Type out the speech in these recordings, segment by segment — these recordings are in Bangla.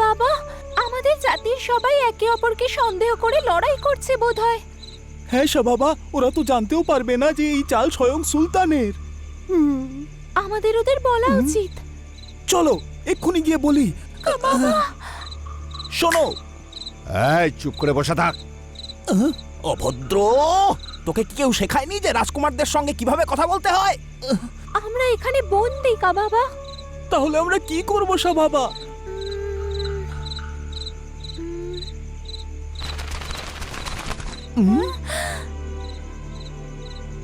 বাবা, আমাদের জাতির সবাই একে অপরকে সন্দেহ করে লড়াই করছে বোধহয়। হ্যাঁ বাবা, ওরা তো জানতেও পারবে না যে এই চাল স্বয়ং সুলতানের। আমাদের ওদের বলা উচিত। চলো এক্ষুনি গিয়ে বলি। শোনো, এই চুপ করে বসে থাক। অভদ্র, তোকে কি কেউ শেখায়নি যে রাজকুমারদের সঙ্গে কিভাবে কথা বলতে হয়? আমরা এখানে বন্দি বাবা। তাহলে আমরা কি করবো বাবা?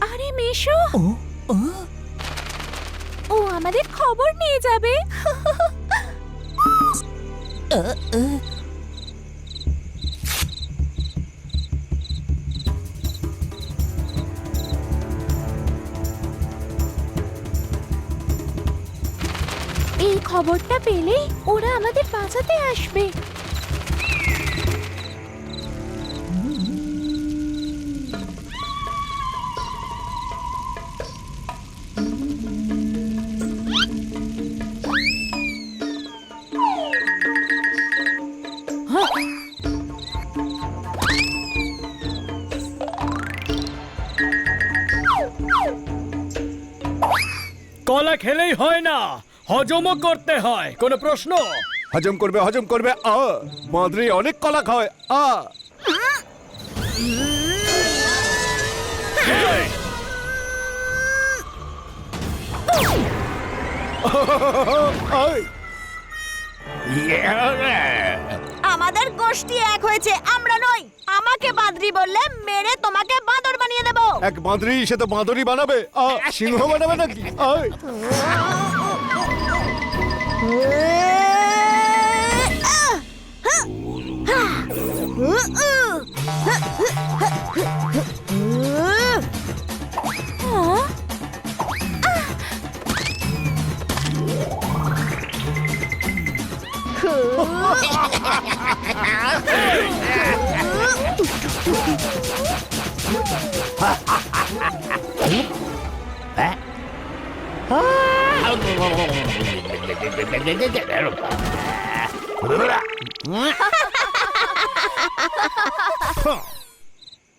আরে মেশো, ও আমাদের খবর নিয়ে যাবে। এই খবরটা পেলেই ওরা আমাদের বাঁচাতে আসবে। কলা খেলেই হয় না, হজমও করতে হয়। কোনো প্রশ্ন? হজম করবে, হজম করবে। মাদ্রি অনেক কলা খায়। আমাদের গোষ্ঠী এক হয়েছে, আমরা নই। আমাকে বাদরি বললে মেরে তোমাকে বাঁদর বানিয়ে দেব। এক বাঁদরি, সে তো বাঁদরই বানাবে। সিংহ বানাবে নাকি?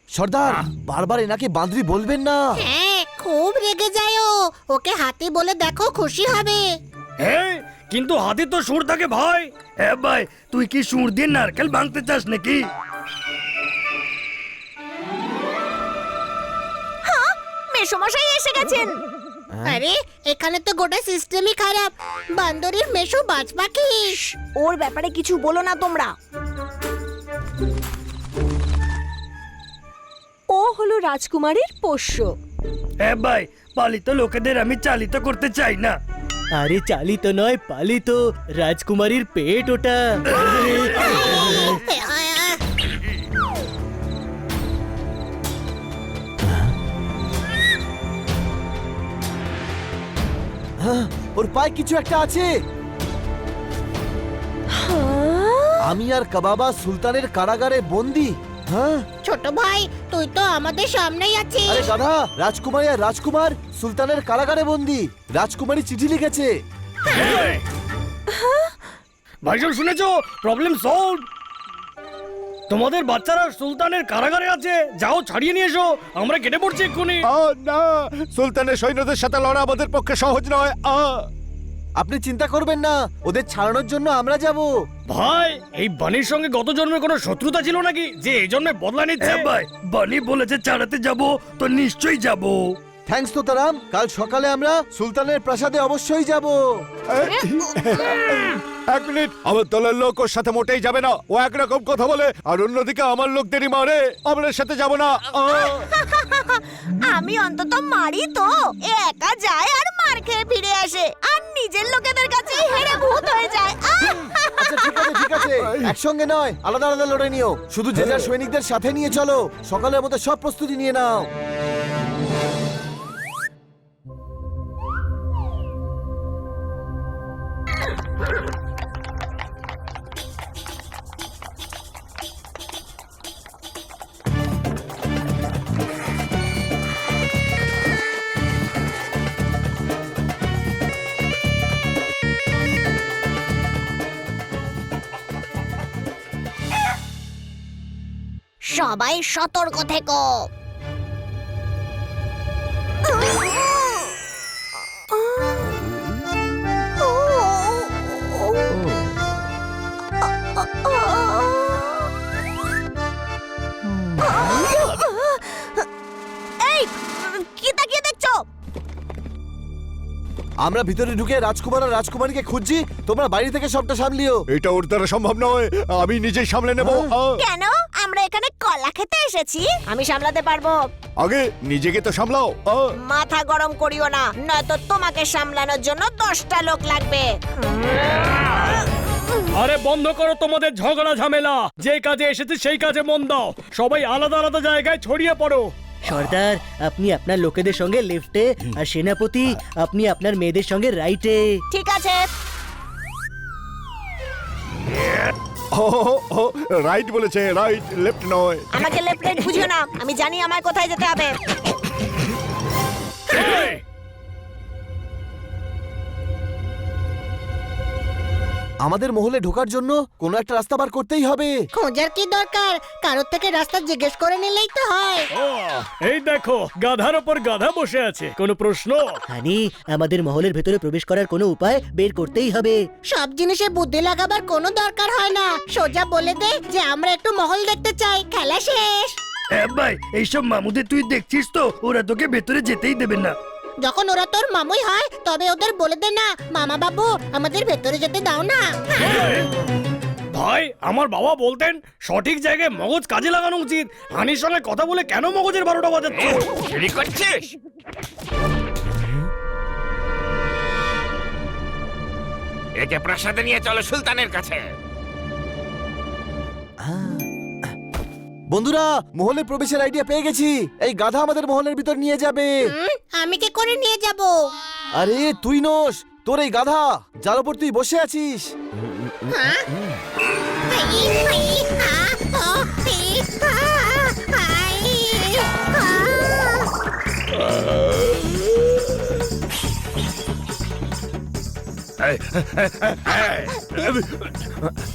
সর্দার, বারবার এনাকে বাঁদরি বলবেন না। হ্যাঁ, খুব রেগে যায় ও। ওকে হাতি বলে দেখো, খুশি হবে। হ্যাঁ, কিন্তু হাতে তো সুর থাকে ভাই। হ্যাঁ ভাই, তুই কি সুর দিয়ে নারকেল ভাঙতে চাস নাকি? মেশোমশাই এসে গেছেন। আরে, এখানে তো গোটা সিস্টেমই খারাপ। বান্দরের মেশো বাজ পাখি। ওর ব্যাপারে কিছু বলো না তোমরা। ও হলো রাজকুমারীর পোষ্য। হ্যাঁ ভাই, পালিত লোকেদের আমি চালিত করতে চাই না। আরে চালিত নয়, পালিত। রাজকুমারীর পেট ওটা। ওর পায়ে কিছু একটা আছে। আমি আর কাবাবা সুলতানের কারাগারে বন্দি। হ্যাঁ, ছোট ভাই, তুই তো আমাদের সামনেই আছিস। আরে গাধা, রাজকুমারী আর রাজকুমার সুলতানের কারাগারে বন্দি। রাজকুমারী চিঠি লিখেছে। ভাইজান শুনেছো? Problem solve. তোমাদের বাচ্চারা সুলতানের কারাগারে আছে, যাও ছাড়িয়ে নিয়ে এসো। আমরা কেটে পড়ছি এক্ষুনি। না, সুলতানের সৈন্যদের সাথে লড়া আমাদের পক্ষে সহজ নয়। আপনি চিন্তা করবেন না, ওদের ছাড়ানোর জন্য আমরা যাব। ভাই, এই বানির সঙ্গে গত জন্মে কোনো শত্রুতা ছিল নাকি যে এই জন্মে বদলা নিচ্ছে? ভাই, বানি বলেছে চালাতে যাব, তো নিশ্চয়ই যাব। থ্যাঙ্কস তোতারাম, কাল সকালে আমরা সুলতানের প্রাসাদে অবশ্যই যাব। এক মিনিট, আমার দলের লোক ওর সাথে মোটেই যাবে না। ও একরকম কথা বলে, আর অন্যদিকে আমার লোকদেরই মারে। আমরা সাথে যাব না। আমি অন্তত মারি তো। এ একা যায় আর মার খেয়ে ফিরে আসে, আর নিজের লোকেদের কাছে হেরে ভূত হয়ে যায়। আচ্ছা ঠিক আছে, ঠিক আছে, একসঙ্গে নয়, আলাদা আলাদা লড়ে নিও। শুধু যে যার সৈনিকদের সাথে নিয়ে চলো। সকালের মধ্যে সব প্রস্তুতি নিয়ে নাও। সবাই সতর্ক থেকো। এই কি তাকিয়ে দেখছো? আমরা ভিতরে ঢুকে রাজকুমার আর রাজকুমারীকে খুঁজছি, তোমরা বাইরে থেকে সবটা সামলিও। এটা ওর দ্বারা সম্ভব নয়, আমি নিজেই সামলে নেব। কেন? আমরা এখানে কলা খেতে এসেছি, আমি সামলাতে পারবো। আগে নিজেকে তো সামলাও। মাথা গরম করিও না, নয়তো তোমাকে সামলানোর জন্য 10টা লোক লাগবে। আরে বন্ধ করো তোমাদের ঝগড়া ঝামেলা, যে কাজে এসেছে সেই কাজে মন দাও। সবাই আলাদা আলাদা জায়গায় ছড়িয়ে পড়ো। সর্দার, আপনি আপনার লোকেদের সঙ্গে লেফটে, আর সেনাপতি আপনি আপনার মেয়েদের সঙ্গে রাইটে। ঠিক আছে। রাইট বলেছে, রাইট, লেফট নয়। আমাকে লেফট রাইট বুঝিও না, আমি জানি আমার কোথায় যেতে হবে। আমাদের মহলে ঢোকার জন্য কোনো একটা রাস্তা বার করতেই হবে। খোঁজার কি দরকার, কারোর থেকে রাস্তা জিজ্ঞেস করে নিলেই তো হয়। এই দেখো, গাধার ওপর গাধা বসে আছে, কোনো প্রশ্ন? হানি, আমাদের মহলের ভেতরে প্রবেশ করার কোনো উপায় বের করতেই হবে। সব জিনিসে বুদ্ধি লাগাবার কোনো দরকার হয় না, সোজা বলে দে যে আমরা একটু মহল দেখতে চাই, খেলা শেষ। ভাই, এইসব মামুদের তুই দেখছিস তো, ওরা তোকে ভেতরে যেতেই দেবে না। যখন ওরা তোর মামুই হয় তবে ওদের বলে দে না, মামা বাবু আমাদের ভেতরে যেতে দাও না। ভাই, আমার বাবা বলতেন সঠিক জায়গায় মগজ কাজে লাগানো উচিত। হানির সঙ্গে কথা বলে কেন মগজের 12টা বাজাচ্ছ? চুরি করছিস? একে প্রাসাদে নিয়ে চলো সুলতানের কাছে। বন্ধুরা, মহলে প্রবেশের আইডিয়া পেয়ে গেছি। এই গাধা আমাদের মহলের ভিতর নিয়ে যাবে। আমি কি করে নিয়ে যাব? আরে তুই নোস, তোর এই গাধা যার উপর তুই বসে আছিস।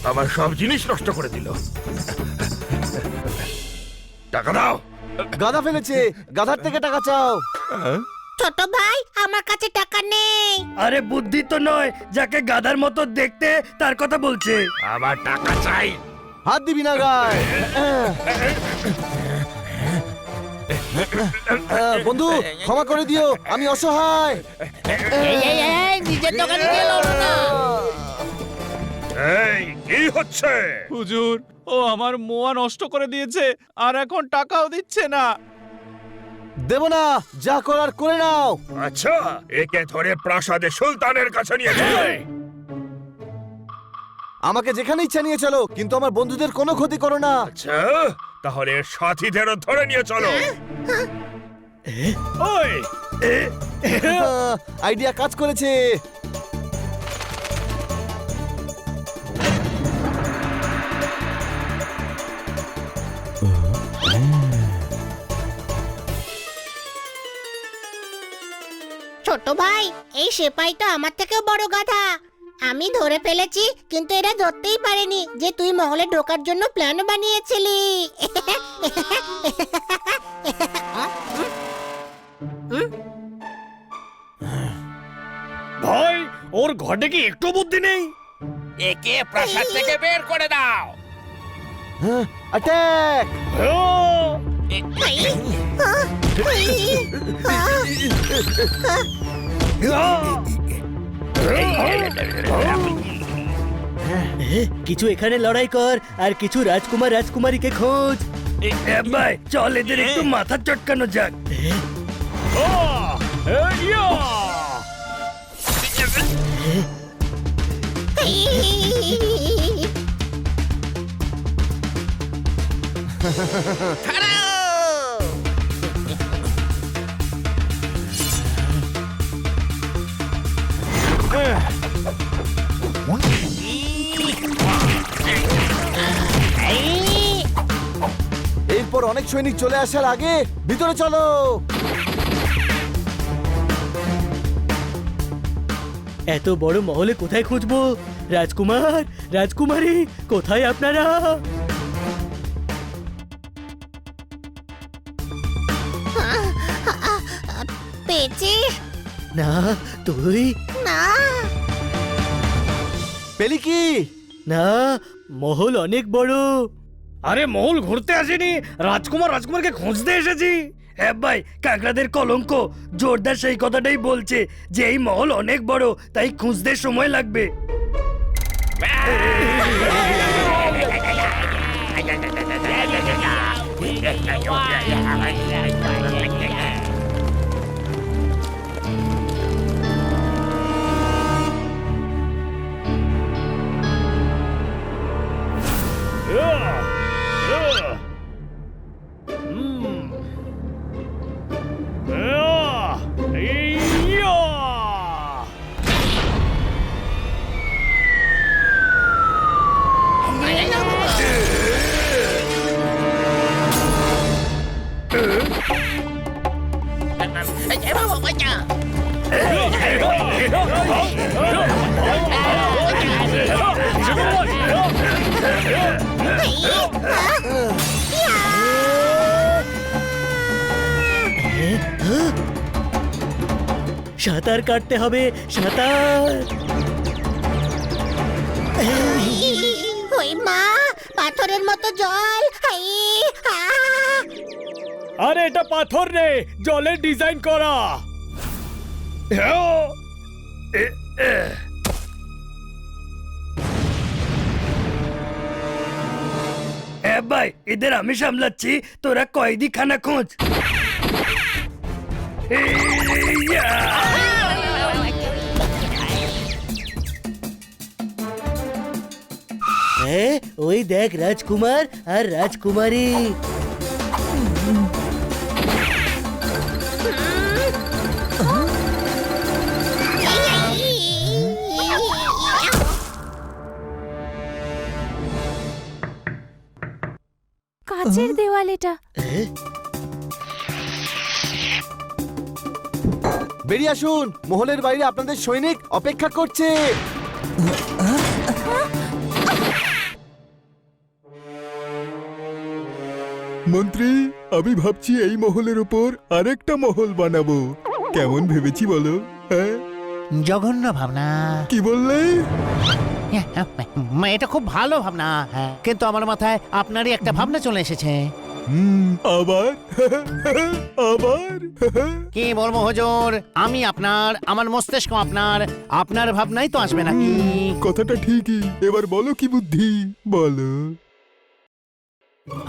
আমার সব জিনিস নষ্ট করে দিল। টাকা দাও। গাধা ফেলেছে, গাধার থেকে টাকা চাও। ছোট ভাই, আমার কাছে টাকা নেই। আরে বুদ্ধি তো নয়, যাকে গাধার মতো দেখতে তার কথা বলছে। আমার টাকা চাই। হাত দিবি না গায়ে। বন্ধু, ক্ষমা করে দিও, আমি অসহায়। নিজের দোকানে গিয়ে লড়ো না। এই কি হচ্ছে? হুজুর, ও আমার মোয়া নষ্ট করে দিয়েছে আর এখন টাকাও দিচ্ছে না। দেব না, যা করার করে নাও। আচ্ছা, একে ধরে প্রাসাদে সুলতানের কাছে নিয়ে চলো। আমাকে যেখানে ইচ্ছা নিয়ে চলো, কিন্তু আমার বন্ধুদের কোনো ক্ষতি করো না। আচ্ছা, তাহলে এর সাথীদেরও ধরে নিয়ে চলো। ওই, আইডিয়া কাজ করেছে। ছোট ভাই, এই সেপাইটা আমার থেকেও বড় গাধা। আমি ধরে ফেলেছি, কিন্তু এরা ধরতেই পারেনি যে তুই মহলে ঢোকার জন্য প্ল্যান বানিয়েছিলি। ভাই, ওর ঘটে কি একটু বুদ্ধি নেই? একে প্রাসাদ থেকে বের করে দাও। অ্যাটাক! কিছু এখানে লড়াই কর, আর কিছু রাজকুমার রাজকুমারীকে খোঁজ। ভাই, চল এদের একটু মাথা চটকানো যাক। এরপর অনেক সৈনিক চলে আসার আগে ভিতরে চলো। এত বড় মহলে কোথায় খুঁজবো? রাজকুমার, রাজকুমারী, কোথায় আপনারা? পেয়েছিস? না তুই না। পেলি কি? না, মহল অনেক বড়। আরে মহল ঘুরতে আসেনি, রাজকুমারকে খুঁজতে এসেছি। হ্যাঁ ভাই, কাকড়াদের কলঙ্ক জোরদার সেই কথাটাই বলছে যে এই মহল অনেক বড়, তাই খুঁজতে সময় লাগবে। সাঁতার কাটতে হবে, সাঁতার। ওই মা, পাথরের মতো জল। হাই, আরে এটা পাথর রে, জলের ডিজাইন করা। ভাই, এদের আমি সামলাচ্ছি, তোরা কয়েদি খানা খোঁজ। ওই দেখ রাজকুমার আর রাজকুমারী। কাচের দেওয়াল এটা। বেরিয়ে আসুন, মহলের বাইরে আপনাদের সৈনিক অপেক্ষা করছে। মন্ত্রী, আমি ভাবছি এই মহলের উপর আরেকটা মহল বানাবো। কেমন ভেবেছি বলো? হ্যাঁ, জঘন্য ভাবনা। কি বললে? এটা খুব ভালো ভাবনা, কিন্তু আমার মাথায় আপনারই একটা ভাবনা চলে এসেছে। আবার আবার কি বলবো হুজুর, আমি আপনার, আমার মস্তিষ্ক আপনার, আপনার ভাবনাই তো আসবে নাকি? কথাটা ঠিকই, এবার বলো কি বুদ্ধি বলো।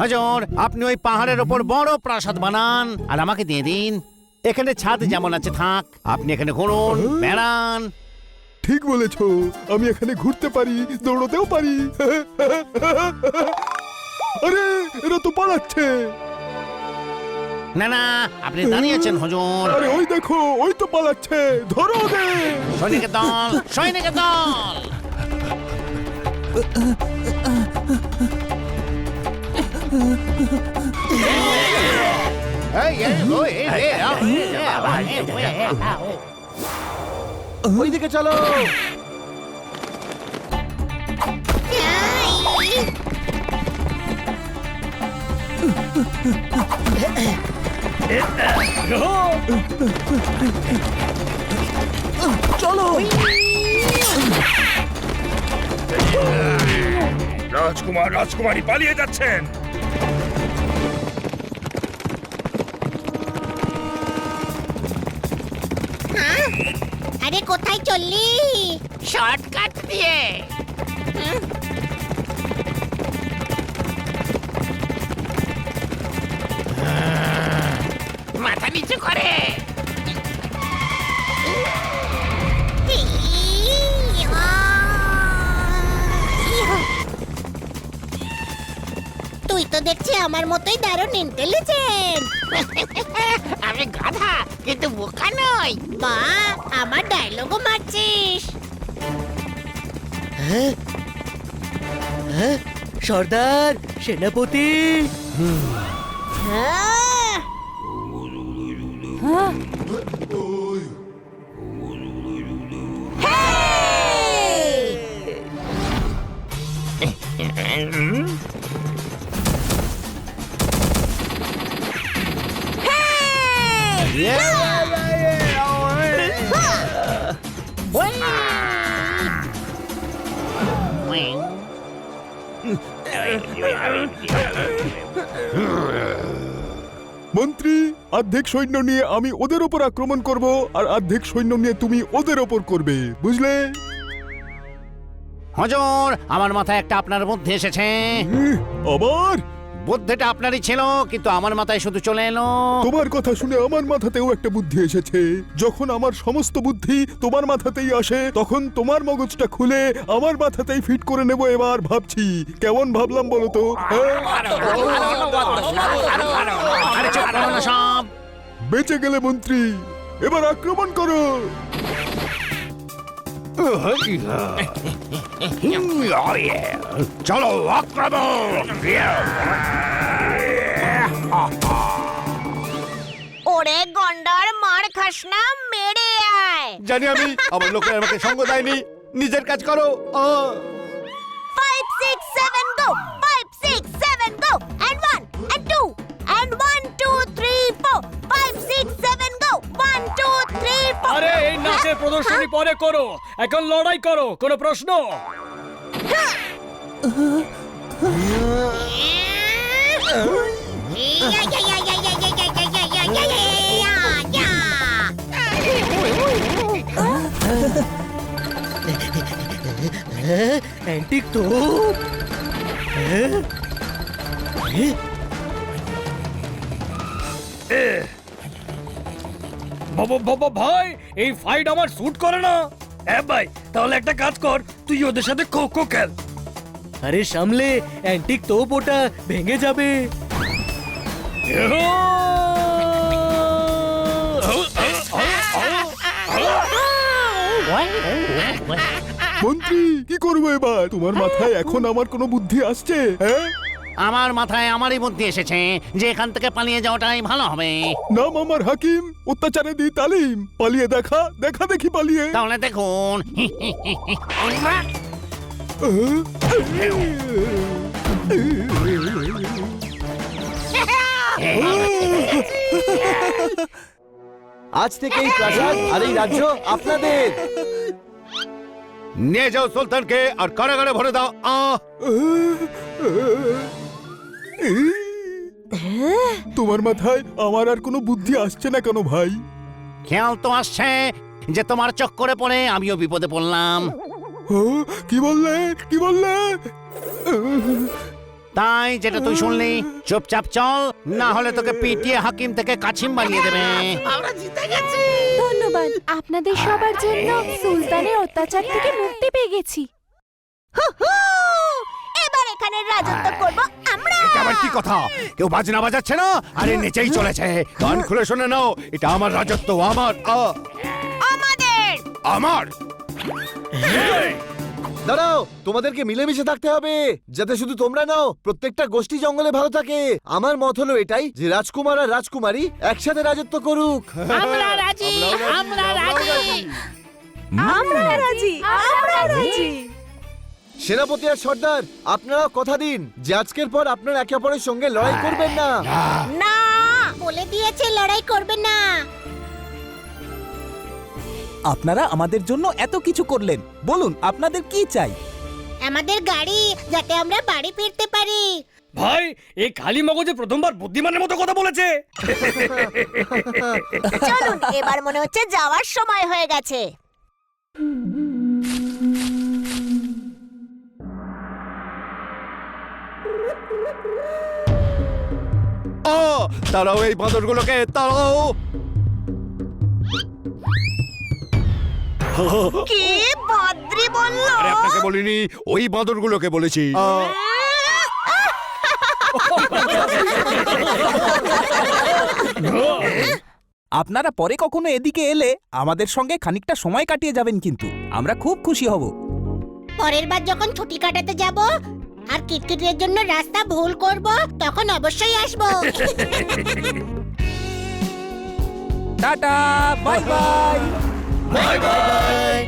হুজুর, আপনি ওই পাহাড়ের ওপর বড় প্রাসাদ বানান আর আমাকে দিয়ে দিন। এখানে ছাদ যেমন আছে থাক, আপনি এখানে ঘুরুন, বেড়ান। ঠিক বলেছ, আমি এখানে ঘুরতে পারি, দৌড়তেও পারি। আরে এরা তো পালাচ্ছে। না না, আপনি দাঁড়িয়েছেন হুজুর। আরে ওই দেখো, ওই তো পালাচ্ছে, ধরো ওদের। সৈনিকের দল, সৈনিকের দল। ওইদিকে চলো। চলো। রাজকুমারী পালিয়ে যাচ্ছেন। আরে কোথায় চললি? শর্টকাট দিয়ে। মাথা নিচু করে। তুই তো দেখছি আমার মতোই দারুণ ইন্টেলিজেন্ট। আমি গাধা কিন্তু বোকা নই। মা, আমার ডায়লগও মারছিস। সর্দার, সেনাপতি। হ্যাঁ, মন্ত্রী, অর্ধেক সৈন্য নিয়ে আমি ওদের ওপর আক্রমণ করব আর অর্ধেক সৈন্য নিয়ে তুমি ওদের ওপর করবে, বুঝলে? হজর, আমার মাথায় একটা আপনার বুদ্ধি এসেছে। আবার বুদ্ধিটা আপনারই ছিল, কিন্তু আমার মাথায় শুধু চলে এলো। তোমার কথা শুনে আমার মাথাতেও একটা বুদ্ধি এসেছে। যখন আমার সমস্ত বুদ্ধি তোমার মাথাতেই আসে, তখন তোমার মগজটা খুলে আমার মাথাতেই ফিট করে নেব। এবার ভাবছি কেমন ভাবলাম বলো তো? আরে চুপ করো না সব। বেঁচে গেলে মন্ত্রী, এবার আক্রমণ করো। চলো আক্রমণ। ওরে গন্ডার, মার খাস না, মেরে আয়। জানি আমি, আমার লোকেরা আমাকে সঙ্গ দেয়নি। নিজের কাজ করো। 5 6 7 go, 5 6 7 go, and 1 and 2 and 1 2 3 4 5 6 7 go, 1 2 3 4। আরে এই নাচের প্রদর্শনী পরে করো, এখন লড়াই করো, কোনো প্রশ্ন? অ্যান্টিক তো বাবা ভাই, এই ফাইট আমার স্যুট করে না। হ্যাঁ ভাই, তাহলে একটা কাজ কর, তুই ওদের সাথে খো খো খেল। আরে সামলে, অ্যান্টিক তোপ ওটা ভেঙে যাবে। মন্ত্রী, কি করবো এবার? তোমার মাথায় এখন আমার কোনো বুদ্ধি আসছে? হ্যাঁ, আমার মাথায় আমারই বুদ্ধি এসেছে যে এখান থেকে পালিয়ে যাওয়াটাই ভালো হবে। নাম আমার হাকিম, অত্যাচারে দিই তালিম। পালিয়ে দেখা, দেখা দেখি পালিয়ে। তাহলে দেখুন। আজ থেকে এই প্রাসাদ আর এই রাজ্য আপনাদের। নিয়ে যাও সুলতানকে আর কারাগারে ভরে দাও। তোমার মাথায় আমার আর কোনো বুদ্ধি আসছে না কেন ভাই? খেয়াল তো আসছে যে তোমার চক্করে পড়ে আমিও বিপদে পড়লাম। কি বললে, কি বললে? তাই যেটা তুই শুনলি, চুপচাপ চল, না হলে তোকে পিটিয়ে হাকিম থেকে কাছিম বানিয়ে দেবে। ধন্যবাদ, আপনাদের সবার জন্য সুলতানের অত্যাচার থেকে মুক্তি পেয়ে গেছি। এবার এখানে রাজত্ব করব আমরা। এটা আবার কি কথা? কেউ বাজনা বাজাচ্ছে না? আরে নেচেই চলেছে। কান খুলে শুনে নাও, এটা আমার রাজত্ব, আমার আমাদের। আমার। দাঁড়াও, তোমাদেরকে মিলেমিশে থাকতে হবে, যাতে শুধু তোমরা নাও, প্রত্যেকটা গোষ্ঠী জঙ্গলে ভালো থাকে। আমার মত হলো এটাই যে রাজকুমার আর রাজকুমারী একসাথে রাজত্ব করুক। আমরা রাজি, আমরা রাজি। আমরা রাজি, আমরা রাজি। সেনাপতি আর সর্দার, আপনারা কথা দিন যে আজকের পর আপনারা একে অপরের সঙ্গে লড়াই করবেন না। না, বলে দিয়েছে লড়াই করবে না। আপনারা আমাদের জন্য এত কিছু করলেন, বলুন আপনাদের কি চাই? আমাদের গাড়ি, যাতে আমরা বাড়ি ফিরতে পারি। ভাই, এই খালি মগজে প্রথমবার বুদ্ধিমানের মতো কথা বলেছে। চলুন, এবার মনে হচ্ছে যাওয়ার সময় হয়ে গেছে। তারাও এই বাঁদরগুলোকে, তারাও। কি বদ্রি বললো? আরে আপনাকে বলিনি, ওই বাঁদরগুলোকে বলেছি। আপনারা পরে কখনো এদিকে এলে আমাদের সঙ্গে খানিকটা সময় কাটিয়ে যাবেন, কিন্তু আমরা খুব খুশি হব। পরের বার যখন ছুটি কাটাতে যাব আর কিটকিটের জন্য রাস্তা ভুল করব, তখন অবশ্যই আসবো। Tata, bye bye. Bye bye.